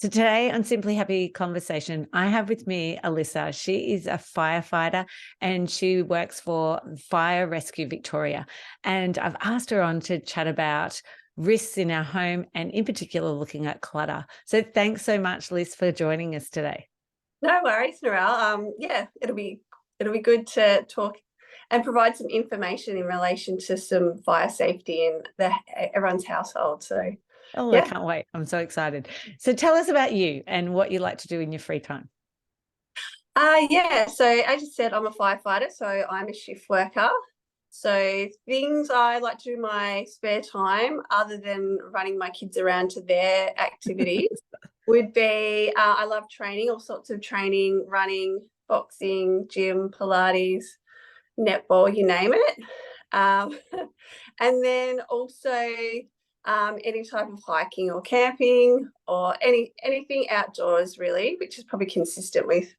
So today on Simply Happy Conversation, I have with me Alissa. She is a firefighter and she works for Fire Rescue Victoria. And I've asked her on to chat about risks in our home and in particular looking at clutter. So thanks so much, Liz, for joining us today. No worries, Narelle. Yeah, it'll be good to talk and provide some information in relation to some fire safety in everyone's household. So Oh, I yeah. can't wait. I'm so excited. So tell us about you and what you like to do in your free time. Yeah, so as you said, I'm a firefighter, so I'm a shift worker. So things I like to do in my spare time, other than running my kids around to their activities, would be I love training, all sorts of training, running, boxing, gym, Pilates, netball, you name it. Um, and then also any type of hiking or camping or anything outdoors really, which is probably consistent with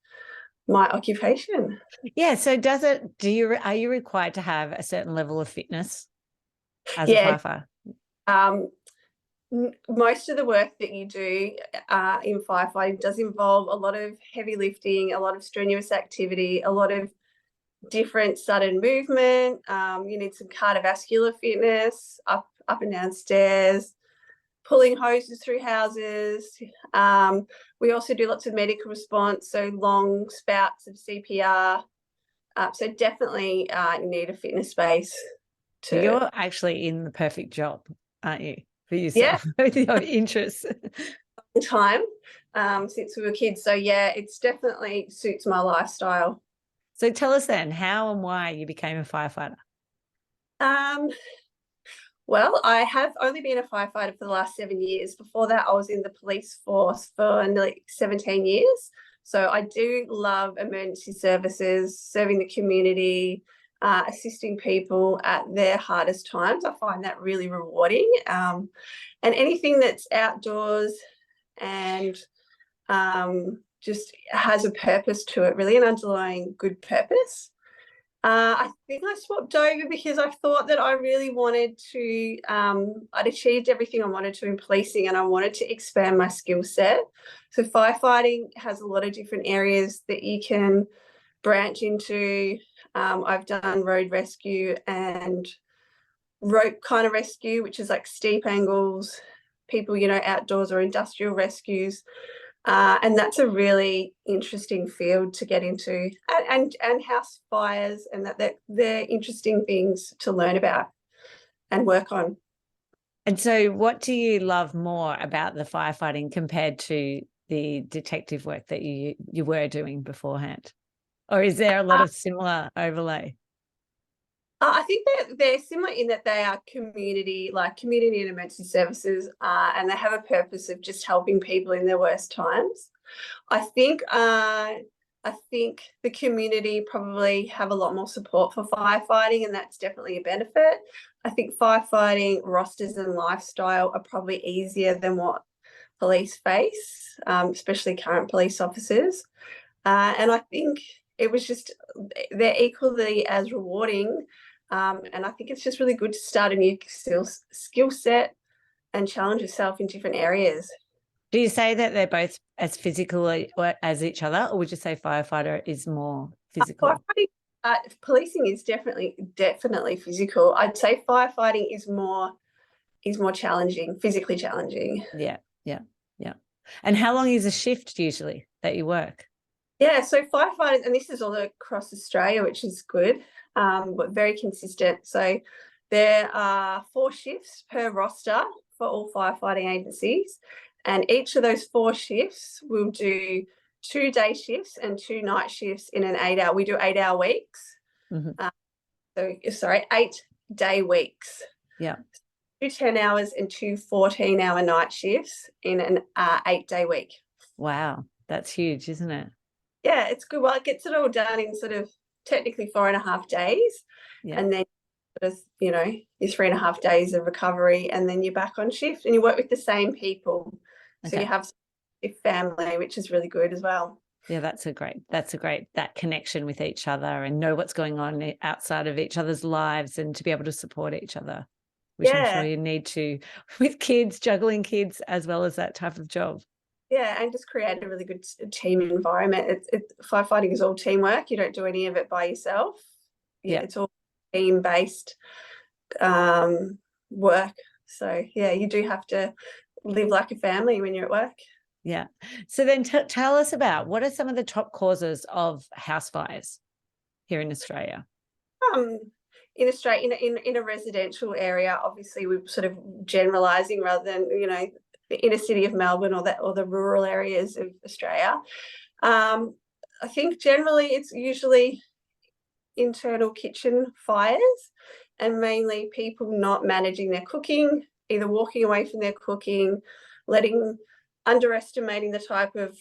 my occupation. Yeah. So are you required to have a certain level of fitness as a Yeah. firefighter? Um, Most of the work that you do in firefighting does involve a lot of heavy lifting, a lot of strenuous activity, a lot of different sudden movement. You need some cardiovascular fitness, up and down stairs, pulling hoses through houses. We also do lots of medical response, so long spouts of CPR. So definitely you need a fitness space So to, you're actually in the perfect job, aren't you, for yeah, yourself, with your interests? time since we were kids. So yeah, it's definitely suits my lifestyle. So tell us then how and why you became a firefighter. Um, Well, I have only been a firefighter for the last 7 years. Before that, I was in the police force for nearly 17 years. So I do love emergency services, serving the community, assisting people at their hardest times. I find that really rewarding. And anything that's outdoors and just has a purpose to it, really, an underlying good purpose. I think I swapped over because I thought that I really wanted to, I'd achieved everything I wanted to in policing and I wanted to expand my skill set. So firefighting has a lot of different areas that you can branch into. I've done road rescue and rope kind of rescue, which is like steep angles, people, outdoors or industrial rescues. And that's a really interesting field to get into, and house fires, and they're interesting things to learn about and work on. And so what do you love more about the firefighting compared to the detective work that you were doing beforehand? Or is there a lot of similar overlay? I think they're similar in that they are community, like community and emergency services, and they have a purpose of just helping people in their worst times. I think the community probably have a lot more support for firefighting, and that's definitely a benefit. I think firefighting rosters and lifestyle are probably easier than what police face, especially current police officers. And I think it was just they're equally as rewarding. And I think it's just really good to start a new skill set and challenge yourself in different areas. Do you say that they're both as physical as each other, or would you say firefighter is more physical? Policing is definitely physical. I'd say firefighting is more challenging, physically challenging. Yeah, yeah, yeah. And how long is a shift usually that you work? Yeah, so firefighters, and this is all across Australia, which is good, but very consistent. So there are 4 shifts per roster for all firefighting agencies, and each of those 4 shifts will do 2 day shifts and 2 night shifts in an 8-hour. We do 8-hour weeks. Mm-hmm. 8-day weeks. Yeah. 2 10 hours and 2 14-hour night shifts in an 8-day week. Wow, that's huge, isn't it? Yeah, it's good. Well, it gets it all done in sort of technically 4.5 days. Yeah. And then, your 3.5 days of recovery, and then you're back on shift and you work with the same people. So Okay. you have a family, which is really good as well. Yeah, that's a great that connection with each other and know what's going on outside of each other's lives and to be able to support each other, which I'm sure Yeah. you need to with kids, juggling kids as well as that type of job. Yeah, and just create a really good team environment. Firefighting is all teamwork. You don't do any of it by yourself. Yeah. It's all team-based work. So yeah, you do have to live like a family when you're at work. Yeah. So then tell us about, what are some of the top causes of house fires here in Australia? In Australia, in a residential area, obviously we're sort of generalising rather than, the inner city of Melbourne or the rural areas of Australia. I think generally it's usually internal kitchen fires, and mainly people not managing their cooking, either walking away from their cooking, underestimating the type of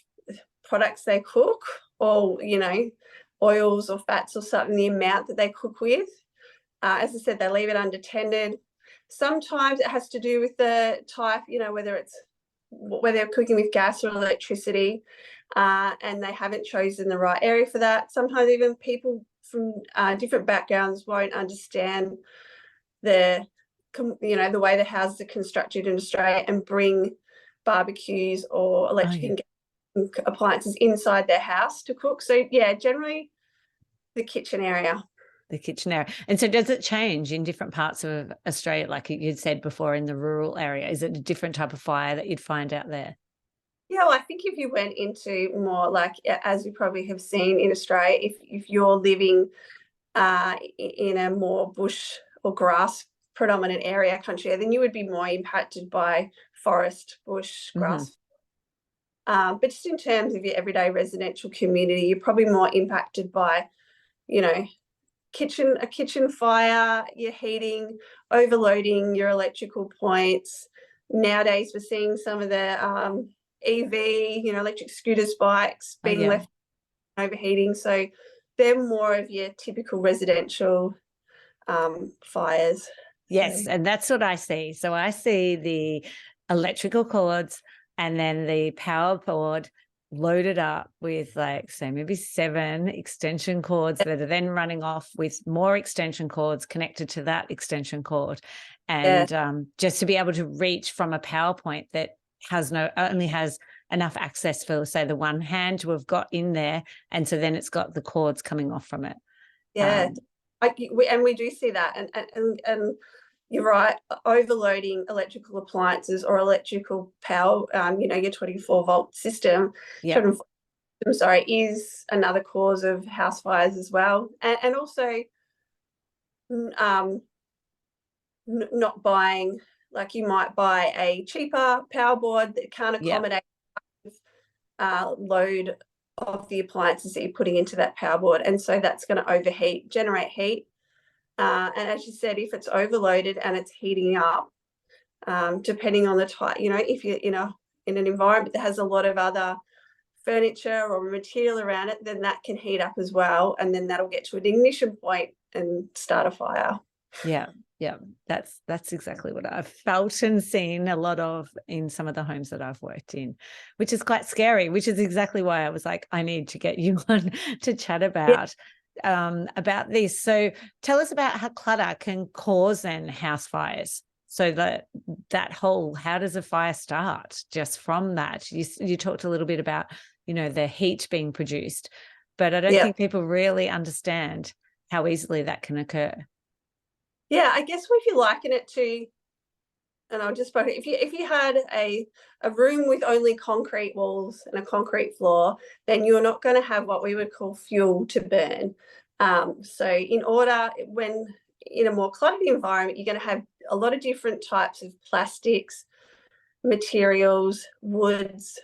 products they cook, or oils or fats or something, the amount that they cook with. As I said, they leave it unattended. Sometimes it has to do with the type, whether they're cooking with gas or electricity, and they haven't chosen the right area for that. Sometimes even people from different backgrounds won't understand the way the houses are constructed in Australia, and bring barbecues or electric and gas appliances inside their house to cook. So yeah, generally the kitchen area. The kitchen area. And so does it change in different parts of Australia? Like you'd said before, in the rural area, is it a different type of fire that you'd find out there? Yeah, well, I think if you went into more like, as you probably have seen in Australia, if you're living in a more bush or grass predominant area country, then you would be more impacted by forest, bush, grass. But just in terms of your everyday residential community, you're probably more impacted by, a kitchen fire, your heating, overloading your electrical points. Nowadays, we're seeing some of the EV, electric scooters, bikes being left overheating. So they're more of your typical residential fires. Yes, and that's what I see. So I see the electrical cords and then the power board loaded up with, like, say, maybe 7 extension cords that are then running off with more extension cords connected to that extension cord. And just to be able to reach from a power point that only has enough access for, say, the one hand to have got in there. And so then it's got the cords coming off from it. Yeah. We do see that. And you're right, overloading electrical appliances or electrical power, your 24-volt system, is another cause of house fires as well. And also not buying, like you might buy a cheaper power board that can't accommodate load of the appliances that you're putting into that power board. And so that's going to generate heat. And as you said, if it's overloaded and it's heating up, depending on the type, if you're in an environment that has a lot of other furniture or material around it, then that can heat up as well. And then that'll get to an ignition point and start a fire. Yeah. That's exactly what I've felt and seen a lot of in some of the homes that I've worked in, which is quite scary, which is exactly why I was like, I need to get you on to chat about this. So tell us about how clutter can cause then house fires. So that whole, how does a fire start just from that? You talked a little bit about, the heat being produced, but I don't think people really understand how easily that can occur. Yeah, I guess if you liken it to, and I'll just if you had a room with only concrete walls and a concrete floor, then you're not going to have what we would call fuel to burn. So when in a more cluttered environment, you're going to have a lot of different types of plastics, materials, woods.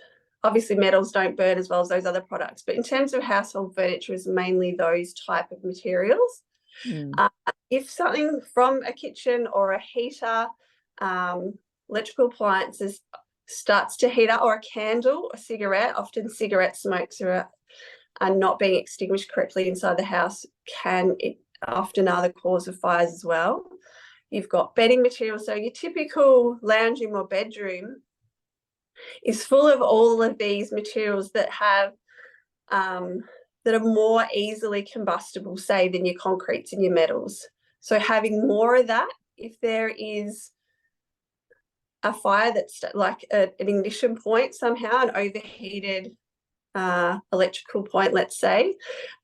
Obviously, metals don't burn as well as those other products. But in terms of household furniture, is mainly those type of materials. If something from a kitchen or a heater, electrical appliances starts to heat up, or a candle, a cigarette, often cigarette smokes are not being extinguished correctly inside the house, often are the cause of fires as well. You've got bedding material. So your typical lounge room or bedroom is full of all of these materials that have that are more easily combustible, say, than your concretes and your metals. So having more of that, if there is a fire that's like an ignition point somehow, an overheated electrical point, let's say,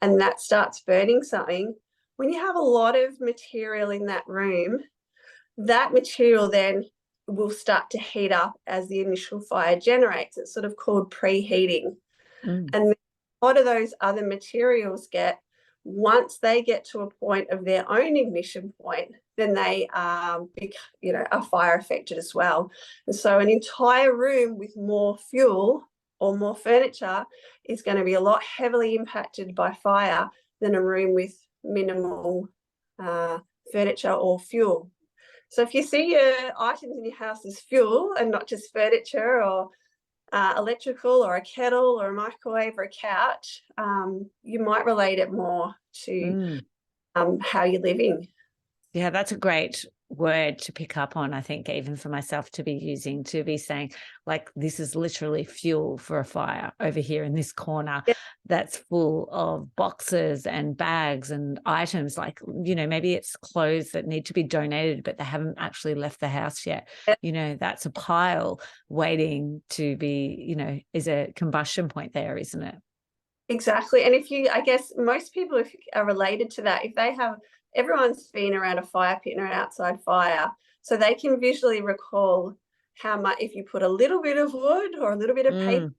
and that starts burning something, when you have a lot of material in that room, that material then will start to heat up as the initial fire generates. It's sort of called preheating. And a lot of those other materials once they get to a point of their own ignition point, then they are fire affected as well. And so an entire room with more fuel or more furniture is going to be a lot heavily impacted by fire than a room with minimal furniture or fuel. So if you see your items in your house as fuel and not just furniture or electrical or a kettle or a microwave or a couch, you might relate it more to how you're living. Yeah, that's a great word to pick up on, I think, even for myself to be using, to be saying, like, this is literally fuel for a fire over here in this corner that's full of boxes and bags and items, like, maybe it's clothes that need to be donated, but they haven't actually left the house yet. That's a pile waiting to be, is a combustion point there, isn't it? Exactly. And I guess most people are related to that. If they have, everyone's been around a fire pit or an outside fire, so they can visually recall how much, if you put a little bit of wood or a little bit of paper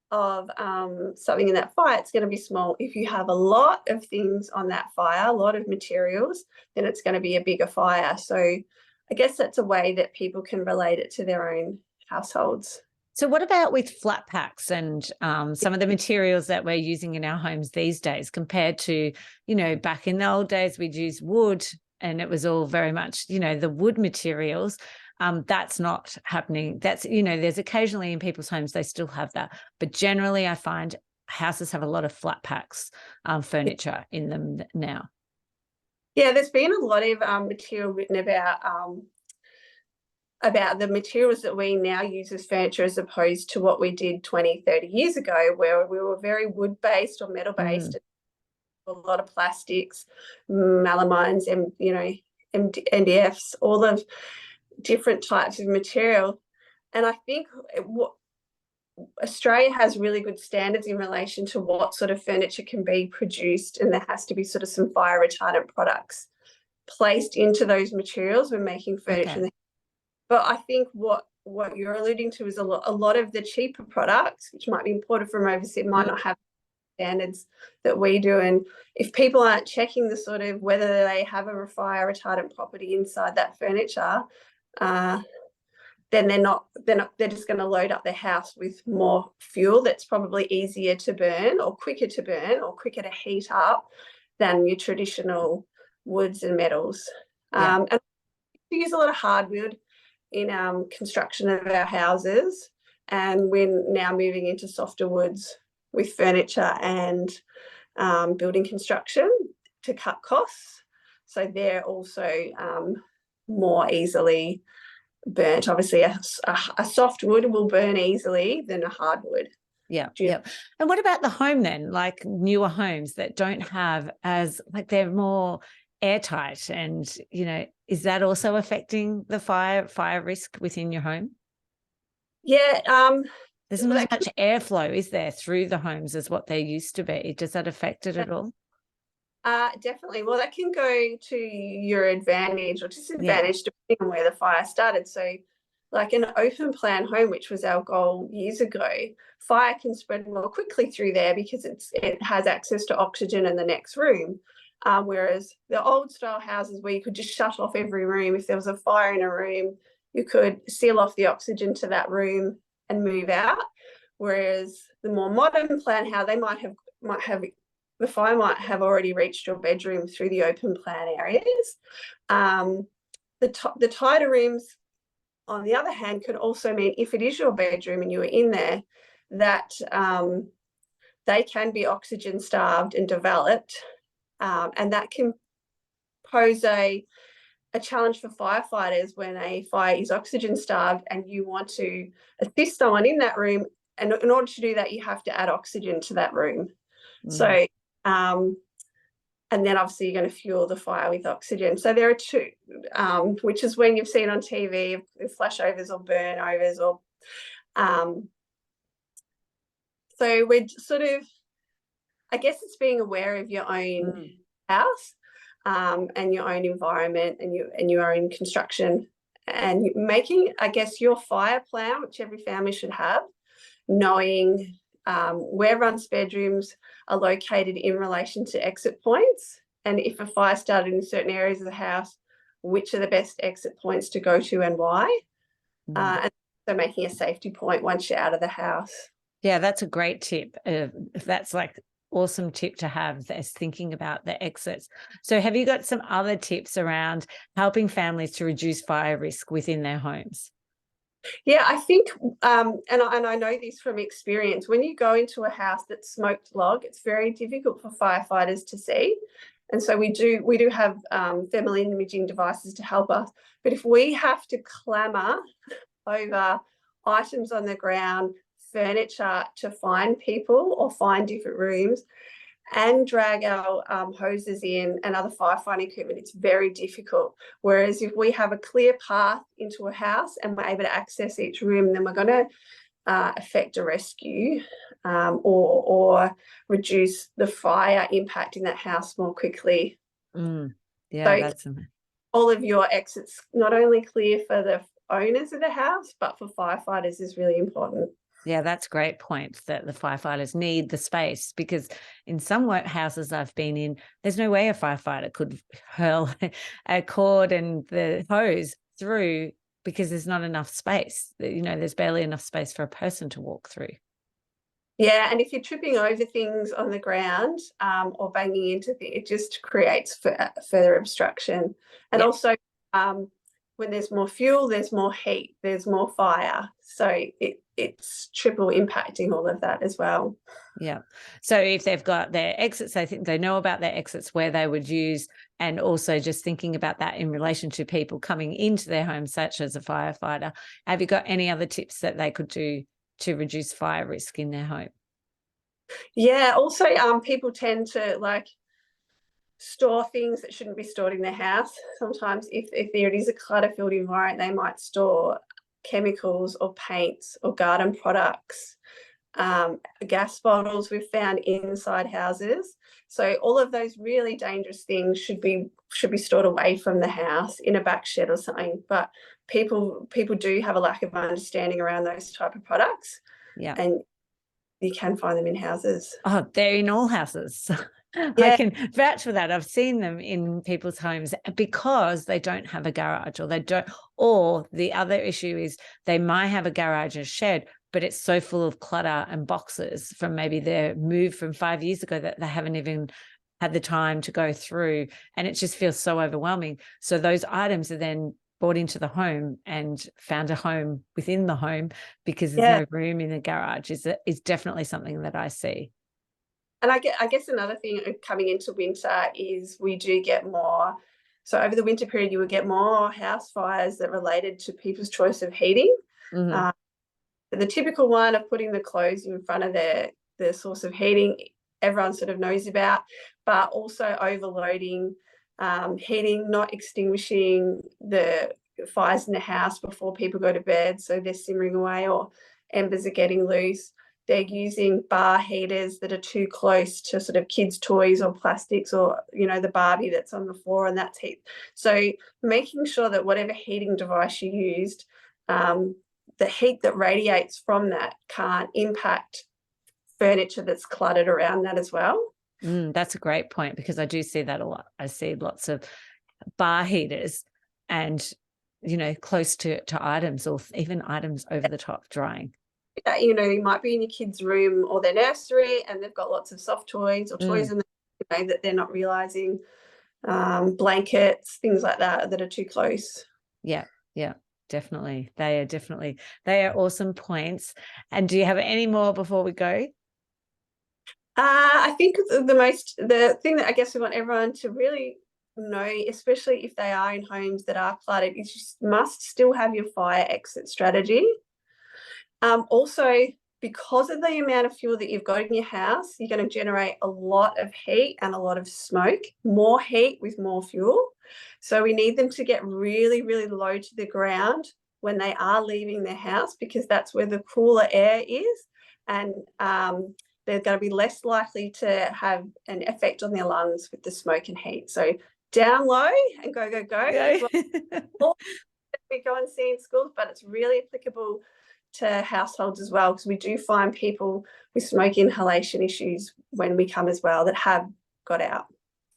of something in that fire, it's going to be small. If you have a lot of things on that fire, a lot of materials, then it's going to be a bigger fire. So I guess that's a way that people can relate it to their own households. So what about with flat packs and some of the materials that we're using in our homes these days compared to, back in the old days, we'd use wood and it was all very much, the wood materials. That's not happening. That's, there's occasionally in people's homes, they still have that. But generally I find houses have a lot of flat packs furniture in them now. Yeah, there's been a lot of material written about the materials that we now use as furniture as opposed to what we did 20, 30 years ago, where we were very wood-based or metal-based, a lot of plastics, melamines, and MDFs, all of different types of material. And I think Australia has really good standards in relation to what sort of furniture can be produced, and there has to be sort of some fire retardant products placed into those materials when making furniture. Okay. But I think what you're alluding to is a lot of the cheaper products, which might be imported from overseas, might not have standards that we do. And if people aren't checking the sort of whether they have a fire retardant property inside that furniture, then they're just going to load up their house with more fuel that's probably easier to burn or quicker to heat up than your traditional woods and metals. And we use a lot of hardwood in construction of our houses, and we're now moving into softer woods with furniture and building construction to cut costs. So they're also more easily burnt. Obviously a soft wood will burn easily than a hardwood. Yeah. And what about the home then, like newer homes that don't have they're more airtight, and is that also affecting the fire risk within your home? There's not as much airflow, is there, through the homes as what there used to be? Does that affect it at all? Definitely. Well, that can go to your advantage or disadvantage depending on where the fire started. So like an open plan home, which was our goal years ago, fire can spread more quickly through there because it has access to oxygen in the next room. Whereas the old style houses where you could just shut off every room, if there was a fire in a room, you could seal off the oxygen to that room and move out. Whereas the more modern plan house, they might have the fire might have already reached your bedroom through the open plan areas. The tighter rooms, on the other hand, could also mean if it is your bedroom and you are in there, that they can be oxygen starved and developed. And that can pose a challenge for firefighters when a fire is oxygen starved and you want to assist someone in that room. And in order to do that, you have to add oxygen to that room. So and then obviously you're going to fuel the fire with oxygen. So there are two, which is when you've seen on TV flashovers or burnovers, or so we're sort of, I guess it's being aware of your own house, and your own environment, and your own construction, and making, I guess, your fire plan, which every family should have, knowing where everyone's bedrooms are located in relation to exit points, and if a fire started in certain areas of the house, which are the best exit points to go to and why. And so making a safety point once you're out of the house. Yeah, that's a great tip. That's like awesome tip to have, as thinking about the exits. So have you got some other tips around helping families to reduce fire risk within their homes? Yeah, I think, and I know this from experience, when you go into a house that's smoked log, it's very difficult for firefighters to see. And so we do have thermal imaging devices to help us. But if we have to clamor over items on the ground, furniture, to find people or find different rooms, and drag our hoses in and other firefighting equipment, it's very difficult. Whereas if we have a clear path into a house and we're able to access each room, then we're going to effect a rescue, or reduce the fire impacting that house more quickly. Yeah, so that's all of your exits, not only clear for the owners of the house, but for firefighters, is really important. Yeah, that's a great point, that the firefighters need the space, because in some workhouses I've been in, there's no way a firefighter could hurl a cord and the hose through, because there's not enough space. There's barely enough space for a person to walk through. Yeah, and if you're tripping over things on the ground, or banging into things, it just creates further obstruction. And also, when there's more fuel, there's more heat, there's more fire. So it's triple impacting all of that as well. Yeah. So if they've got their exits, I think they know about their exits, where they would use, and also just thinking about that in relation to people coming into their homes, such as a firefighter. Have you got any other tips that they could do to reduce fire risk in their home? Yeah, also people tend to store things that shouldn't be stored in their house. Sometimes if there is a clutter-filled environment, they might store chemicals or paints or garden products, gas bottles we've found inside houses. So all of those really dangerous things should be stored away from the house in a back shed or something. But people do have a lack of understanding around those type of products. Yeah. And you can find them in houses. Oh, they're in all houses. I can vouch for that. I've seen them in people's homes because they don't have a garage, or the other issue is they might have a garage and shed, but it's so full of clutter and boxes from maybe their move from 5 years ago that they haven't even had the time to go through, and it just feels so overwhelming. So those items are then brought into the home and found a home within the home because there's no room in the garage is definitely something that I see. And I guess another thing coming into winter is we do get more. So over the winter period, you would get more house fires that related to people's choice of heating. The typical one of putting the clothes in front of the source of heating, everyone sort of knows about, but also overloading heating, not extinguishing the fires in the house before people go to bed, so they're simmering away or embers are getting loose. They're using bar heaters that are too close to sort of kids' toys or plastics, or the Barbie that's on the floor, and that's heat. So making sure that whatever heating device you used, the heat that radiates from that can't impact furniture that's cluttered around that as well. That's a great point, because I do see that a lot. I see lots of bar heaters and, close to items, or even items over the top drying. You might be in your kid's room or their nursery and they've got lots of soft toys or toys in there, that they're not realizing, blankets, things like that are too close. Yeah, definitely. They are awesome points. And do you have any more before we go? I think the thing that I guess we want everyone to really know, especially if they are in homes that are cluttered, is you must still have your fire exit strategy. Also, because of the amount of fuel that you've got in your house, you're going to generate a lot of heat and a lot of smoke, more heat with more fuel. So we need them to get really, really low to the ground when they are leaving their house, because that's where the cooler air is. And they're going to be less likely to have an effect on their lungs with the smoke and heat. So down low and go, go, go. Yeah. We go and see in schools, but it's really applicable to households as well, because we do find people with smoke inhalation issues when we come as well that have got out.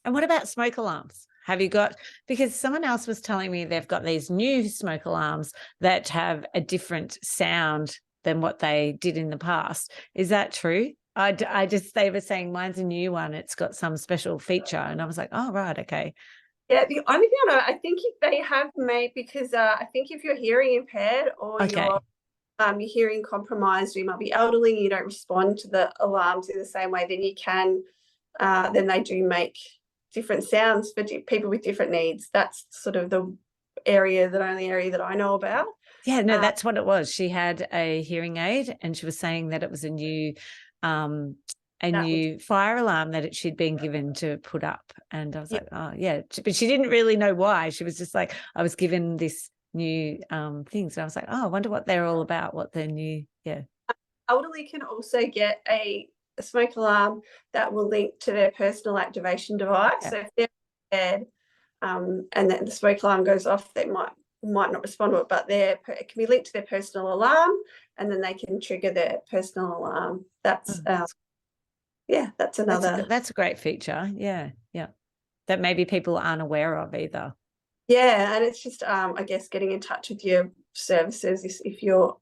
And what about smoke alarms? Have you got, because someone else was telling me they've got these new smoke alarms that have a different sound than what they did in the past. Is that true? They were saying mine's a new one. It's got some special feature. And I was like, oh, right. Okay. Yeah, the only thing I know, I think they have made, because I think if you're hearing impaired or you're hearing compromised, or you might be elderly and you don't respond to the alarms in the same way, then they do make different sounds for people with different needs. That's sort of the only area that I know about. Yeah, no, that's what it was. She had a hearing aid and she was saying that it was a new fire alarm that she'd been given to put up. And I was like, oh, yeah. But she didn't really know why. She was just like, I was given this new things. And I was like, oh, I wonder what they're all about, what they're new. Yeah. Elderly can also get a smoke alarm that will link to their personal activation device. Yeah. So if they're impaired and then the smoke alarm goes off, they might not respond to it, but it can be linked to their personal alarm, and then they can trigger their personal alarm. That's another. That's a great feature. Yeah, yeah. That maybe people aren't aware of either. Yeah, and it's just I guess getting in touch with your services if you're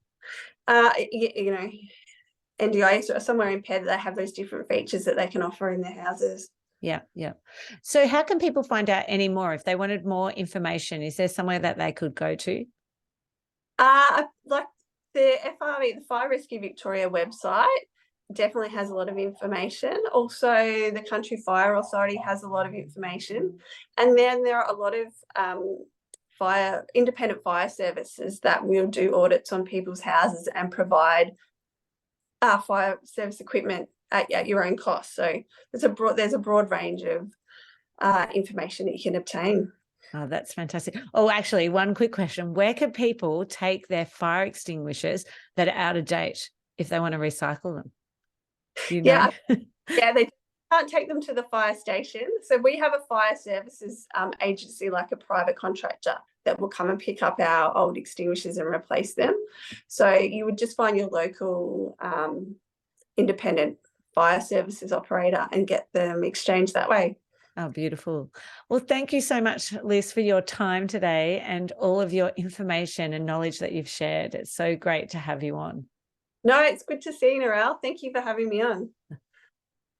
NDIS or somewhere impaired, they have those different features that they can offer in their houses. Yeah, yeah. So how can people find out any more if they wanted more information? Is there somewhere that they could go to? Like the FRV, the Fire Rescue Victoria website definitely has a lot of information. Also, the Country Fire Authority has a lot of information. And then there are a lot of independent fire services that will do audits on people's houses and provide fire service equipment at your own cost. So there's a broad range of information that you can obtain. Oh, that's fantastic. Oh, actually, one quick question. Where can people take their fire extinguishers that are out of date if they want to recycle them? Do you know? Yeah, they can't take them to the fire station. So we have a fire services agency, like a private contractor, that will come and pick up our old extinguishers and replace them. So you would just find your local independent fire services operator and get them exchanged that way. Oh, beautiful. Well, thank you so much, Liz, for your time today and all of your information and knowledge that you've shared. It's so great to have you on. No, it's good to see you, Narelle. Thank you for having me on.